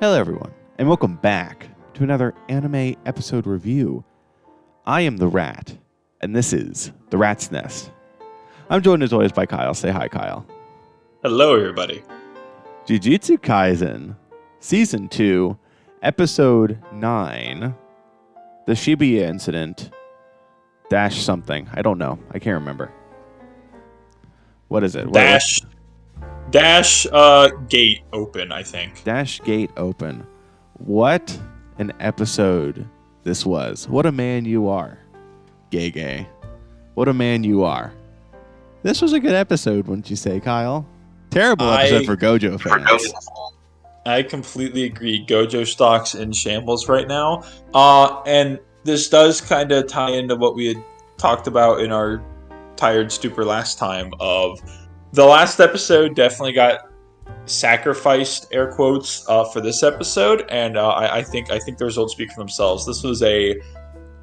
Hello everyone, and welcome back to another anime episode review. I am the Rat, and this is The Rat's Nest. I'm joined as always by Kyle. Say hi, Kyle. Hello, everybody. Jujutsu Kaisen, Season 2, Episode 9, The Shibuya Incident, dash something. I don't know. I can't remember. What is it? Dash gate open, I think. Dash gate open. What an episode this was. What a man you are, Gege. What a man you are. This was a good episode, wouldn't you say, Kyle? Terrible episode for Gojo fans. I completely agree. Gojo stock's in shambles right now. And this does kind of tie into what we had talked about in our Tired Stupor last time of the last episode definitely got sacrificed, air quotes, for this episode, and I think the results speak for themselves. This was a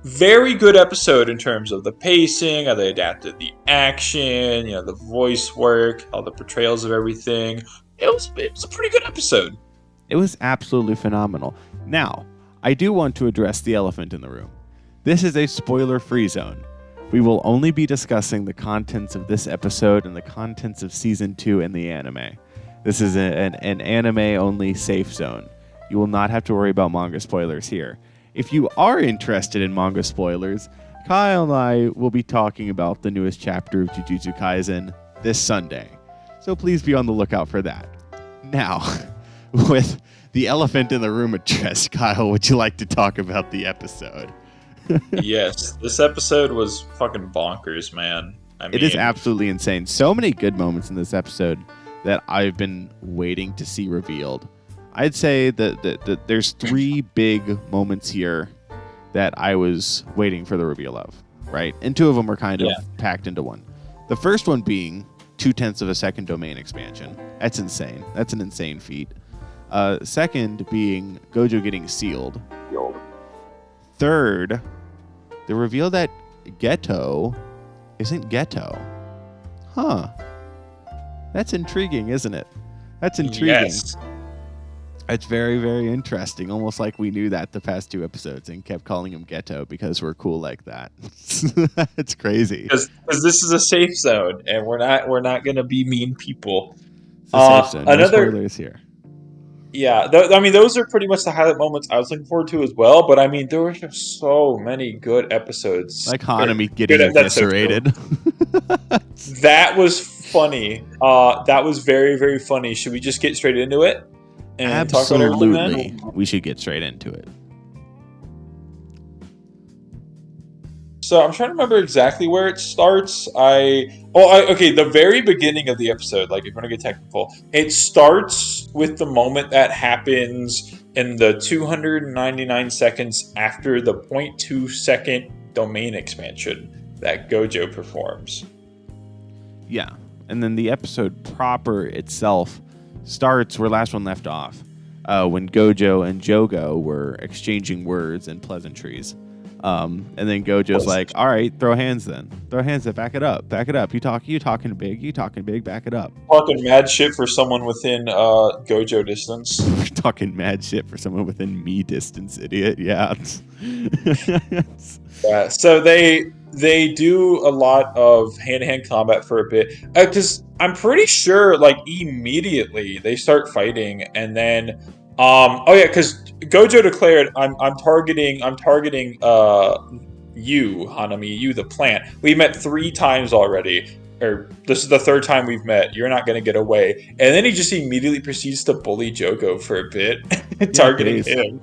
very good episode in terms of the pacing, how they adapted the action, the voice work, all the portrayals of everything. It was a pretty good episode. It was absolutely phenomenal. Now, I do want to address the elephant in the room. This is a spoiler-free zone. We will only be discussing the contents of this episode and the contents of Season 2 in the anime. This is an anime-only safe zone. You will not have to worry about manga spoilers here. If you are interested in manga spoilers, Kyle and I will be talking about the newest chapter of Jujutsu Kaisen this Sunday. So please be on the lookout for that. Now, with the elephant in the room addressed, Kyle, would you like to talk about the episode? Yes, this episode was fucking bonkers, man. It is absolutely insane. So many good moments in this episode that I've been waiting to see revealed. I'd say that there's three big moments here that I was waiting for the reveal of, right? And two of them are kind of packed into one. The first one being 0.2 of a second domain expansion. That's insane. That's an insane feat. Second being Gojo getting sealed. Third, the reveal that Geto isn't Geto. Huh. That's intriguing, isn't it? That's intriguing. Yes. It's very, very interesting. Almost like we knew that the past two episodes and kept calling him Geto because we're cool like that. It's crazy. Because this is a safe zone, and we're not going to be mean people. It's a safe zone. No spoilers here. Yeah, those are pretty much the highlight moments I was looking forward to as well. But there were just so many good episodes, like Hanami getting eviscerated. So that was funny. That was very, very funny. Should we just get straight into it and Absolutely. talk about everything then? We should get straight into it. So I'm trying to remember exactly where it starts. Okay, the very beginning of the episode, like if you want to get technical, it starts with the moment that happens in the 299 seconds after the 0.2 second domain expansion that Gojo performs. Yeah, and then the episode proper itself starts where last one left off, when Gojo and Jogo were exchanging words and pleasantries. And then Gojo's like, all right, throw hands then. Throw hands then, back it up. Back it up. You talking big, back it up. Talking mad shit for someone within Gojo distance. Talking mad shit for someone within me distance, idiot. Yeah. Yeah, so they do a lot of hand-to-hand combat for a bit. Because I'm pretty sure, like, immediately they start fighting, and then because Gojo declared, I'm targeting you, Hanami, you the plant. We met 3 times already, or this is the 3rd time we've met. You're not gonna get away. And then he just immediately proceeds to bully Jogo for a bit, targeting him.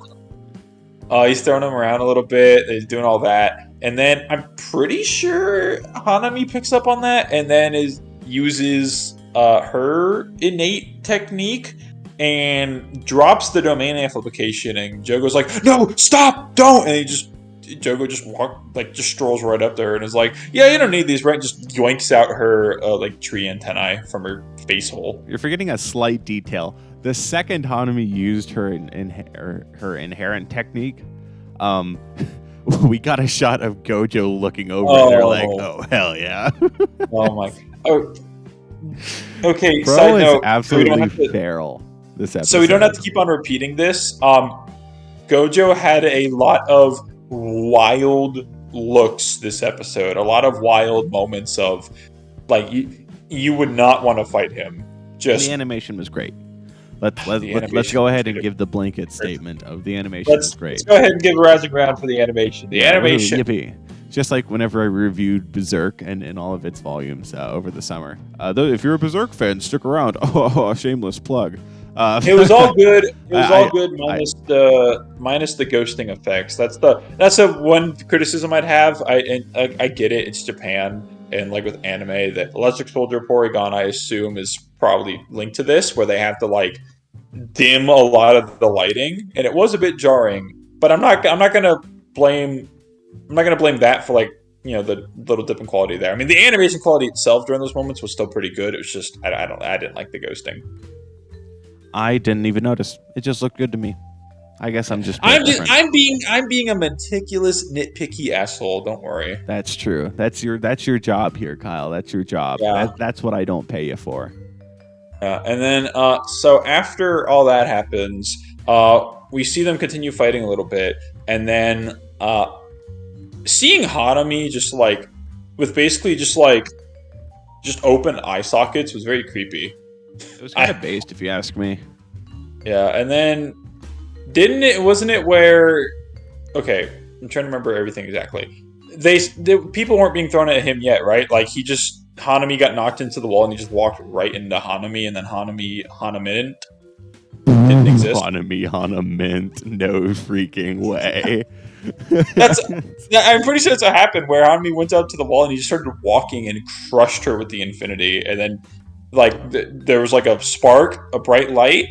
He's throwing him around a little bit. He's doing all that, and then I'm pretty sure Hanami picks up on that, and then uses her innate technique and drops the domain amplification, and Jogo's like, "No, stop, don't!" And Jogo just strolls right up there and is like, "Yeah, you don't need these, right?" And just yoinks out her tree antennae from her face hole. You're forgetting a slight detail. The second Hanami used her inherent technique, we got a shot of Gojo looking over, and they're like, "Oh hell yeah!" Oh my! Oh. Okay. Bro side is note, absolutely feral. this episode. So we don't have to keep on repeating this. Gojo had a lot of wild looks this episode. A lot of wild moments of like you would not want to fight him. The animation was great. Let's go ahead and give the blanket statement of the animation was great. Let's go ahead and give a rising ground for the animation. The animation. Yippee. Just like whenever I reviewed Berserk and all of its volumes over the summer. If you're a Berserk fan, stick around. Oh, shameless plug. It was all good. It was all good minus the ghosting effects. That's a one criticism I'd have. I get it. It's Japan, and like with anime, the Electric Soldier Porygon, I assume, is probably linked to this, where they have to like dim a lot of the lighting, and it was a bit jarring. But I'm not gonna blame that for like the little dip in quality there. I mean, the animation quality itself during those moments was still pretty good. It was just I didn't like the ghosting. I didn't even notice. It just looked good to me. I guess I'm being a meticulous, nitpicky asshole. Don't worry. That's true. That's your job here, Kyle. That's your job. Yeah. That's what I don't pay you for. And then so after all that happens, we see them continue fighting a little bit, and then seeing Hanami just like with basically just open eye sockets was very creepy. It was kind of based, if you ask me. Yeah, and then wasn't it where? Okay, I'm trying to remember everything exactly. The people weren't being thrown at him yet, right? Like Hanami got knocked into the wall and he just walked right into Hanami, and then Hanami didn't exist. Hanami, no freaking way. I'm pretty sure that's what happened, where Hanami went up to the wall and he just started walking and crushed her with the infinity, and then there was like a spark, a bright light.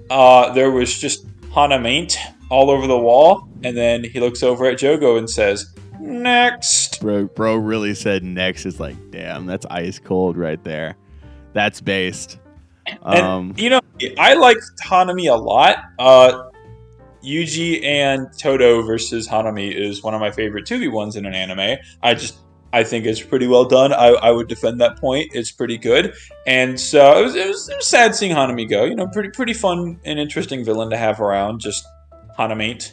There was just Hanami all over the wall, and then he looks over at Jogo and says, "Next." Bro really said next. Is like, damn, that's ice cold right there. That's based. And I liked Hanami a lot. Yuji and Todo versus Hanami is one of my favorite 2v1s in an anime. I think it's pretty well done. I would defend that point. It's pretty good. And so it was sad seeing Hanami go. Pretty fun and interesting villain to have around. Just Hanami.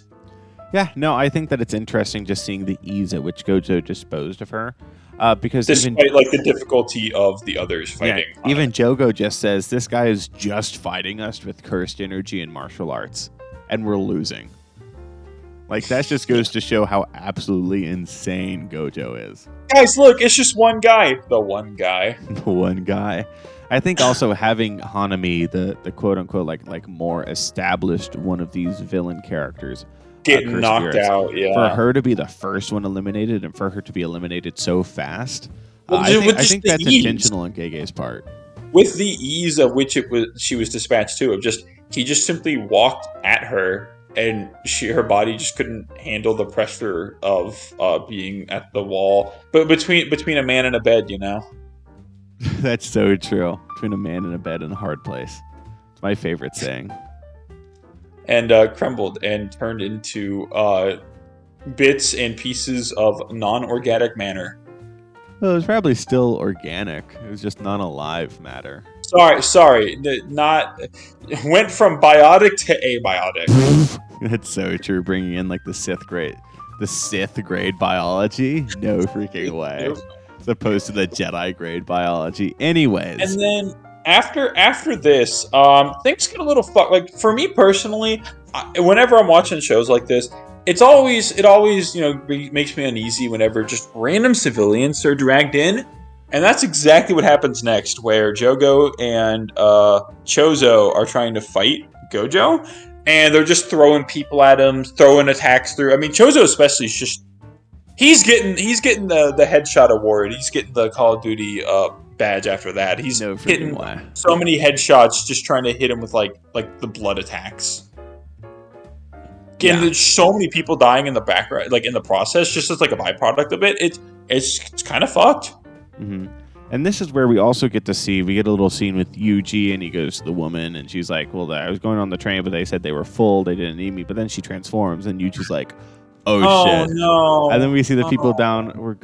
Yeah, no, I think that it's interesting just seeing the ease at which Gojo disposed of her. Because despite the difficulty of the others fighting. Yeah, even Jogo just says, this guy is just fighting us with cursed energy and martial arts, and we're losing. Like, that just goes to show how absolutely insane Gojo is. Guys, look, it's just one guy. The one guy. The one guy. I think also having Hanami, the quote-unquote, like more established one of these villain characters, get knocked out, yeah. For her to be the first one eliminated and for her to be eliminated so fast, well, I think that's intentional on Gege's part. With the ease of which she was dispatched to, he just simply walked at her, and her body just couldn't handle the pressure of being at the wall. But between a man and a bed, That's so true. Between a man and a bed in a hard place. It's my favorite saying. And crumbled and turned into bits and pieces of non-organic matter. Well, it was probably still organic. It was just non-alive matter. Sorry. Went from biotic to abiotic. That's so true. Bringing in like the Sith grade biology. No freaking way. As opposed to the Jedi grade biology. Anyways. And then after this, things get a little like for me personally. Whenever I'm watching shows like this, it always makes me uneasy whenever just random civilians are dragged in, and that's exactly what happens next, where Jogo and Chozo are trying to fight Gojo, and they're just throwing people at him, throwing attacks through. I mean, Chozo especially is just he's getting the headshot award. He's getting the Call of Duty badge after that. He's hitting so many headshots, just trying to hit him with like the blood attacks. And there's so many people dying in the background, like in the process, just as like a byproduct of it. It's kind of fucked. Mm-hmm. And this is where we also get a little scene with Yuji, and he goes to the woman, and she's like, well, I was going on the train, but they said they were full, they didn't need me. But then she transforms, and Yuji's like, oh shit. No. And then we see the people down where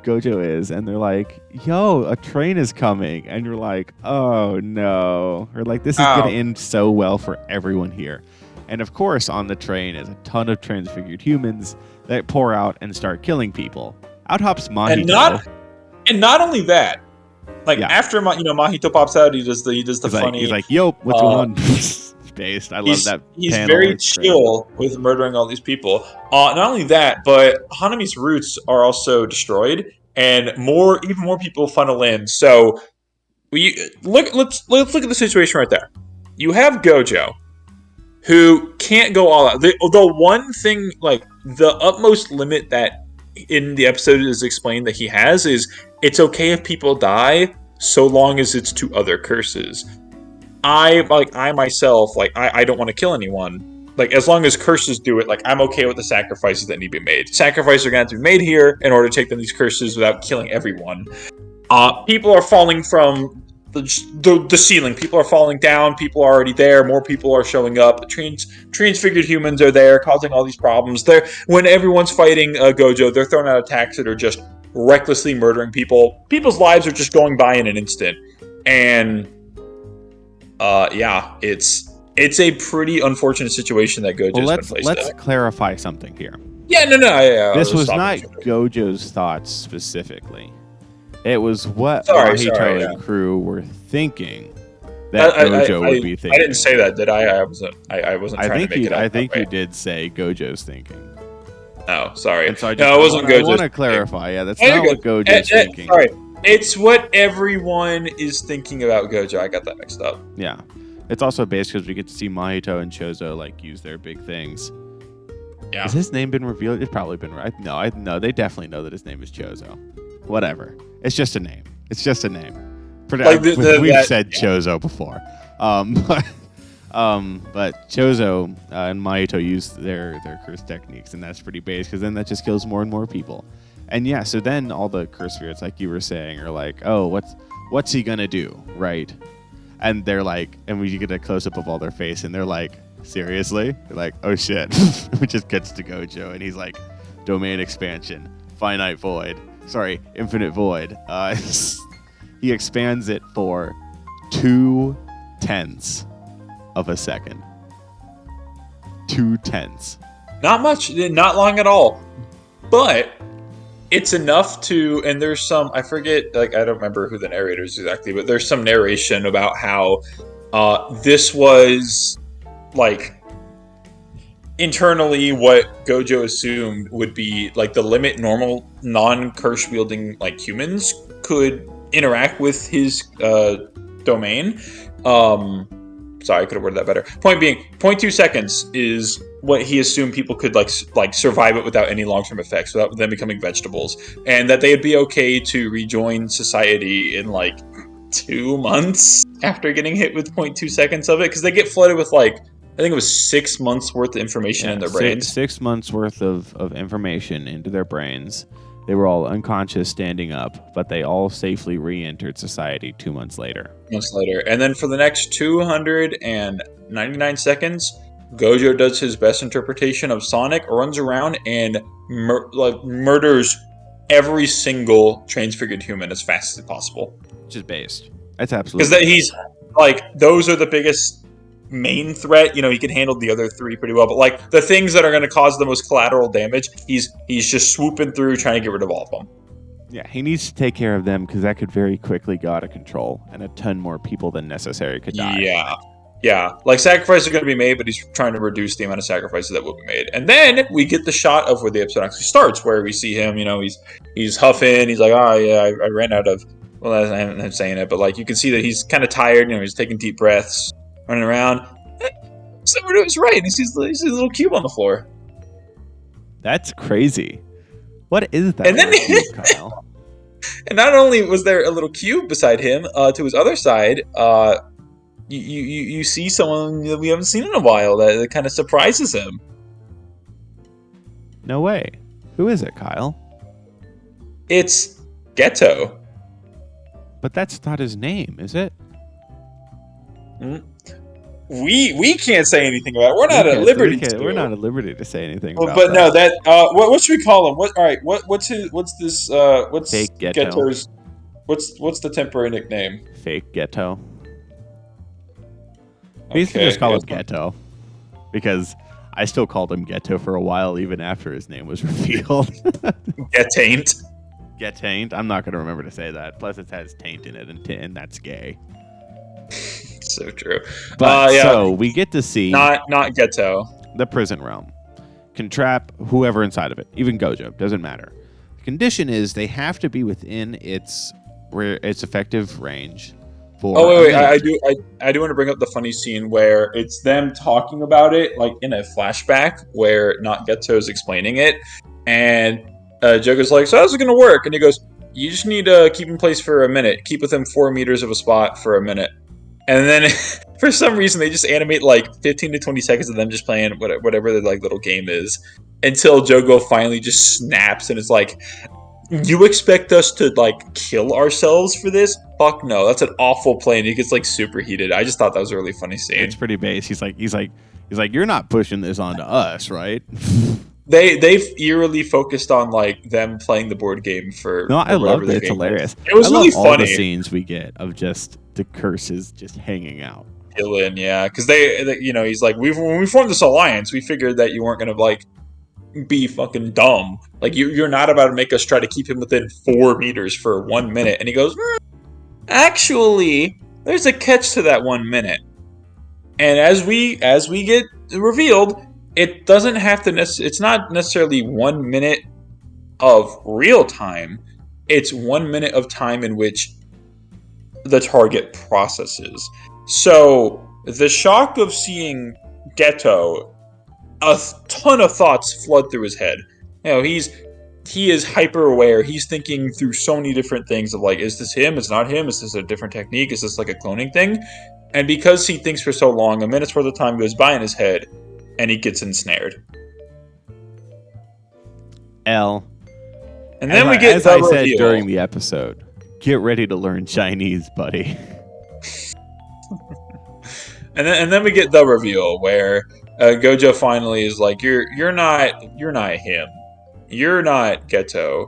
Gojo is, and they're like, "Yo, a train is coming," and you're like, "Oh no!" Or like, "This is gonna end so well for everyone here." And of course, on the train is a ton of transfigured humans that pour out and start killing people. Out hops Mahito. And not only that, like after Mahito pops out, he does the funny. He's like, "Yo, what's going on?" Based. I love that. He's very chill with murdering all these people. Not only that, but Hanami's roots are also destroyed, and even more people funnel in. So let's look at the situation right there. You have Gojo, who can't go all out. The one thing, like the utmost limit that in the episode is explained that he has is it's okay if people die so long as it's to other curses. I myself, I don't want to kill anyone. Like, as long as curses do it, like, I'm okay with the sacrifices that need to be made. Sacrifices are going to have to be made here in order to take them these curses without killing everyone. People are falling from the ceiling. People are falling down. People are already there. More people are showing up. Transfigured humans are there, causing all these problems. When everyone's fighting Gojo, they're throwing out attacks that are just recklessly murdering people. People's lives are just going by in an instant. And it's a pretty unfortunate situation that Gojo's been placed in. Let's clarify something here. Yeah, no. This was not Gojo's thoughts specifically. It was what Mahito and crew were thinking that Gojo would be thinking. I didn't say that, did I? I wasn't trying to make it up. I think you did say Gojo's thinking. Oh, sorry. And so it wasn't Gojo's. I want to clarify. Yeah, that's not what Gojo's thinking. Sorry. It's what everyone is thinking about Gojo. I got that mixed up. Yeah. It's also based because we get to see Mahito and Chozo like use their big things. Yeah. Has his name been revealed? It's probably been right. No, they definitely know that his name is Chozo. Whatever. It's just a name. We've said Chozo before. But Chozo and Mahito use their curse techniques, and that's pretty base because then that just kills more and more people. And yeah, so then all the curse spirits, like you were saying, are like, "Oh, what's he gonna do?" Right? And they're like, and we get a close up of all their face, and they're like, "Seriously?" They're like, "Oh shit!" Which just gets to Gojo, and he's like, "Domain expansion, infinite void." He expands it for 0.2 of a second. 0.2. Not much, not long at all, but it's enough to. And there's some, I forget, like I don't remember who the narrator is exactly, but there's some narration about how this was like internally what Gojo assumed would be like the limit normal non-curse wielding like humans could interact with his domain. Sorry, I could have worded that better. Point being, 0.2 seconds is what he assumed people could like survive it without any long-term effects, without them becoming vegetables, and that they'd be okay to rejoin society in like 2 months after getting hit with 0.2 seconds of it, because they get flooded with like, I think it was 6 months worth of information in their brains. 6 months worth of information into their brains. They were all unconscious, standing up, but they all safely re-entered society 2 months later. And then for the next 299 seconds, Gojo does his best interpretation of Sonic, runs around and murders every single transfigured human as fast as possible. Which is based. That's absolutely. Because he's like, those are the biggest main threat. You know, he can handle the other three pretty well, but like the things that are going to cause the most collateral damage, he's just swooping through trying to get rid of all of them. Yeah, he needs to take care of them because that could very quickly go out of control, and a ton more people than necessary could die. Yeah. Like, sacrifices are going to be made, but he's trying to reduce the amount of sacrifices that will be made. And then we get the shot of where the episode actually starts, where we see him. You know, he's huffing. He's like, "Oh yeah, I ran out of." Well, I'm saying it, but like you can see that he's kind of tired. You know, he's taking deep breaths, running around. Someone to his right, he sees a little cube on the floor. That's crazy. What is that? And then, cube, Kyle? And not only was there a little cube beside him, to his other side, you see someone that we haven't seen in a while that kind of surprises him. No way. Who is it, Kyle? It's Geto. But that's not his name, is it? we can't say anything about it. We're not at liberty to. We're not at liberty to say anything But, about but that. no, that what should we call him? What? All right. What's Fake Geto. Geto's? What's the temporary nickname? Fake Geto. We used to just call him Geto because I still called him Geto for a while, even after his name was revealed. Get-taint. Get-taint. I'm not going to remember to say that. Plus, it has taint in it, and that's gay. So true. But so we get to see not Geto. The prison realm can trap whoever inside of it, even Gojo. Doesn't matter. The condition is they have to be within its effective range. Wait! I do want to bring up the funny scene where it's them talking about it, like in a flashback, where not Geto's explaining it, and Jogo's like, "So how's it gonna work?" And he goes, "You just need to keep in place for a minute. Keep within 4 meters of a spot for a minute." And then, for some reason, they just animate like 15 to 20 seconds of them just playing whatever their like little game is, until Jogo finally just snaps and is like, "You expect us to like kill ourselves for this? Fuck no, that's an awful play." And he gets like super heated. I just thought that was a really funny scene. It's pretty base. He's like, "You're not pushing this onto us, right?" They've eerily focused on like them playing the board game for. No, I love it. It's hilarious. It was really funny. All the scenes we get of just the curses just hanging out. Dylan, yeah, because they, he's like, when we formed this alliance, we figured that you weren't gonna like be fucking dumb. Like you're not about to make us try to keep him within 4 meters for 1 minute. And he goes, actually, there's a catch to that 1 minute. And as we get revealed, it doesn't have to. It's not necessarily 1 minute of real time. It's 1 minute of time in which the target processes. So the shock of seeing Geto, a ton of thoughts flood through his head. He is hyper aware. He's thinking through so many different things of like, is this him? Is not him? Is this a different technique? Is this like a cloning thing? And because he thinks for so long, a minute's worth of time goes by in his head, and he gets ensnared. And then we get, as I said during the episode, get ready to learn Chinese, buddy. and then we get the reveal where Gojo finally is like, you're not him, you're not Geto,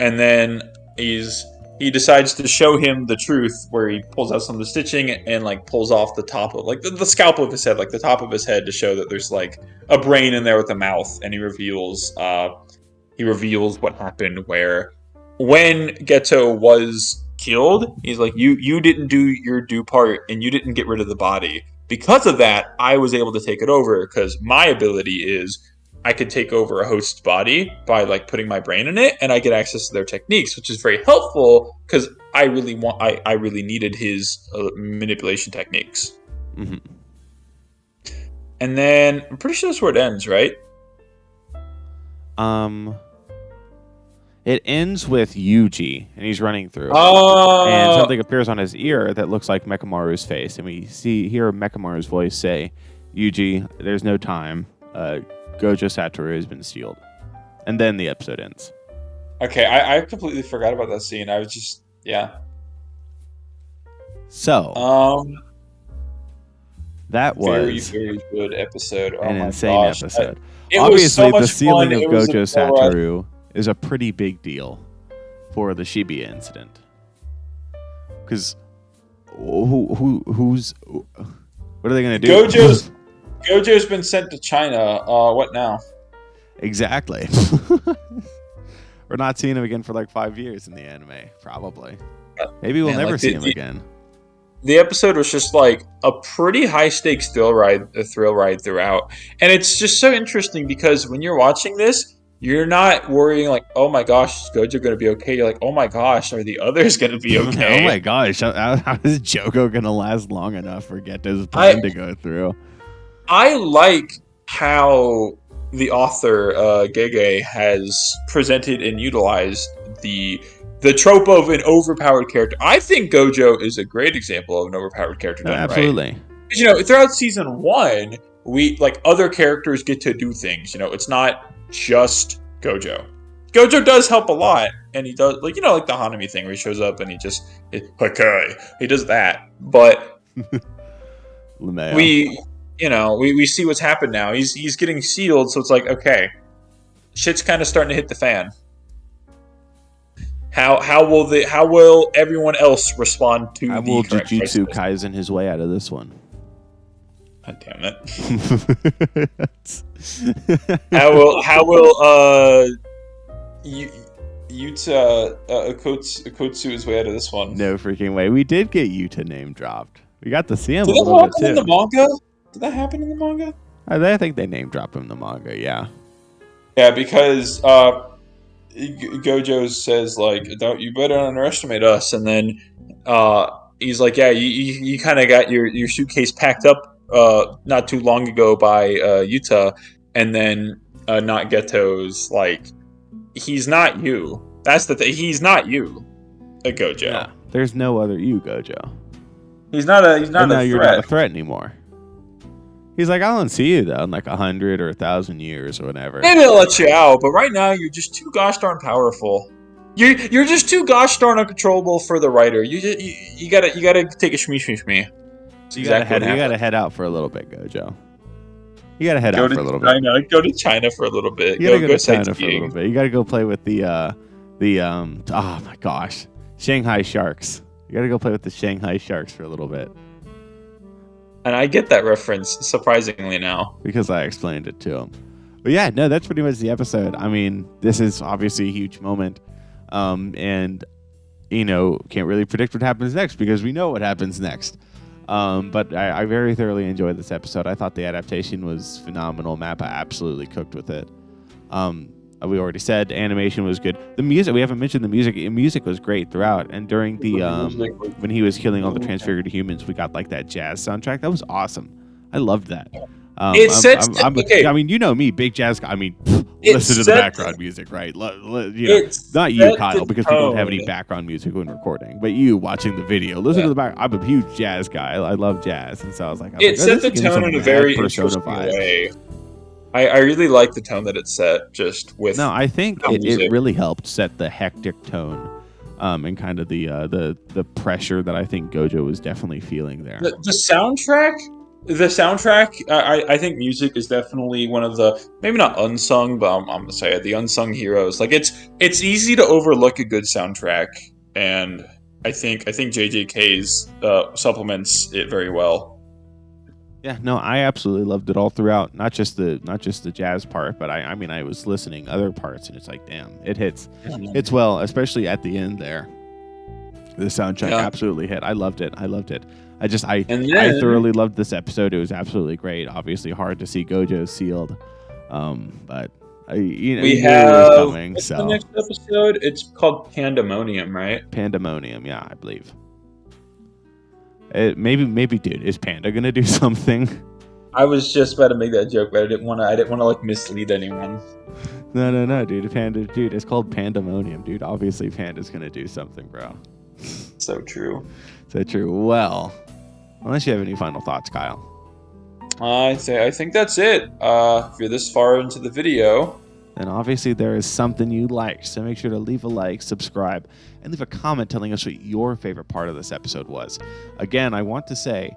and then he decides to show him the truth, where he pulls out some of the stitching and like pulls off the top of like the scalp of his head, like the top of his head, to show that there's like a brain in there with a mouth, and he reveals what happened, where when Geto was killed, he's like, you didn't do your due part, and you didn't get rid of the body. Because of that, I was able to take it over, because my ability is I could take over a host's body by like putting my brain in it, and I get access to their techniques, which is very helpful because I really needed his manipulation techniques. Mm-hmm. And then I'm pretty sure that's where it ends, right? It ends with Yuji, and he's running through, and something appears on his ear that looks like Mekamaru's face, and we hear Mekamaru's voice say, "Yuji, there's no time. Gojo Satoru has been sealed." And then the episode ends. Okay, I completely forgot about that scene. I was just, yeah. So, that was very good episode. An insane episode. Obviously, the sealing of Gojo Satoru is a pretty big deal for the Shibuya incident. Because what are they going to do? Gojo's been sent to China. What now? Exactly. We're not seeing him again for like 5 years in the anime, probably. Maybe we'll never see him again. The episode was just like a pretty high stakes thrill ride throughout, and it's just so interesting because when you're watching this, you're not worrying like, oh my gosh, is Gojo going to be okay? You're like, oh my gosh, are the others going to be okay? Oh my gosh, how is Jogo going to last long enough for Geto's plan to go through? I like how the author, Gege, has presented and utilized the trope of an overpowered character. I think Gojo is a great example of an overpowered character done absolutely. Right. Because, throughout season 1, we like other characters get to do things. It's not just Gojo. Gojo does help a lot, and he does like the Hanami thing where he shows up and he does that. But LeMayo. we see what's happened now. He's getting sealed, so it's like, okay, shit's kind of starting to hit the fan. How will everyone else respond to How the will correct Jujutsu crisis? Kaisen his way out of this one? God damn it! how will Yuta Akutsu his way out of this one? No freaking way. We did get Yuta name dropped. We got to see him a Did that little bit happen in too. the manga? Did that happen in the manga? I think they name drop him in the manga. Yeah. Yeah, because Gojo says like, "Don't you better underestimate us," and then he's like, "Yeah, you kind of got your suitcase packed up not too long ago by Yuta," and then not Geto's like, "He's not you." That's the thing. He's not you, Gojo. Yeah. There's no other you, Gojo. He's not a And now threat. you're not a threat anymore. He's like, I'll see you though in like 100 or 1,000 years or whatever. Maybe I'll let you out, but right now you're just too gosh darn powerful. You're just too gosh darn uncontrollable for the writer. You gotta take a shmee. You gotta head out for a little bit, Gojo. You gotta head out for a little bit. Go to China for a little bit. You gotta go to China for a little bit. You gotta go play with the oh my gosh, Shanghai Sharks. You gotta go play with the Shanghai Sharks for a little bit. And I get that reference surprisingly now because I explained it to him. But yeah, no, that's pretty much the episode. I mean, this is obviously a huge moment, and can't really predict what happens next because we know what happens next. But I very thoroughly enjoyed this episode. I thought the adaptation was phenomenal. Mappa absolutely cooked with it. We already said animation was good. The music, we haven't mentioned the music. The music was great throughout. And during the when he was killing all the transfigured humans, we got like that jazz soundtrack. That was awesome. I loved that. I mean, you know me, big jazz guy. I mean, listen to the background music, right? Not you, Kyle, because we don't have any background music when recording. But you watching the video, listen to the back. I'm a huge jazz guy. I love jazz, and so I was like, it set the tone in a very interesting way. I really like the tone that it set just with. No, I think it really helped set the hectic tone, and kind of the pressure that I think Gojo was definitely feeling there. The soundtrack, I think music is definitely one of the maybe not unsung, but I'm gonna say it, the unsung heroes. Like it's easy to overlook a good soundtrack, and I think JJK's supplements it very well. Yeah, no, I absolutely loved it all throughout. Not just the jazz part, but I mean, I was listening other parts, and it's like, damn, it hits. It's well, especially at the end there. The soundtrack absolutely hit. I loved it. I thoroughly loved this episode. It was absolutely great. Obviously, hard to see Gojo sealed, but we have coming, the next episode. It's called Pandemonium, right? Pandemonium, yeah, I believe. Maybe, dude, is Panda gonna do something? I was just about to make that joke, but I didn't want to like mislead anyone. No, dude, Panda, dude, it's called Pandemonium, dude. Obviously, Panda's gonna do something, bro. So true. Well, unless you have any final thoughts, Kyle. I think that's it. If you're this far into the video, then obviously there is something you like. So make sure to leave a like, subscribe, and leave a comment telling us what your favorite part of this episode was. Again, I want to say,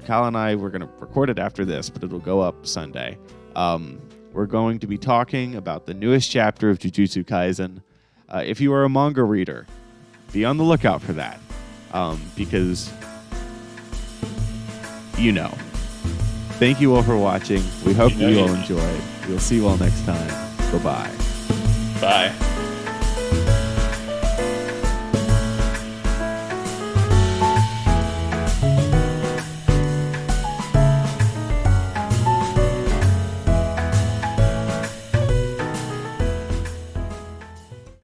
Kyle and I, we're going to record it after this, but it'll go up Sunday. We're going to be talking about the newest chapter of Jujutsu Kaisen. If you are a manga reader, be on the lookout for that. Because, Thank you all for watching. We hope you all enjoyed. We'll see you all next time. Bye-bye. Bye.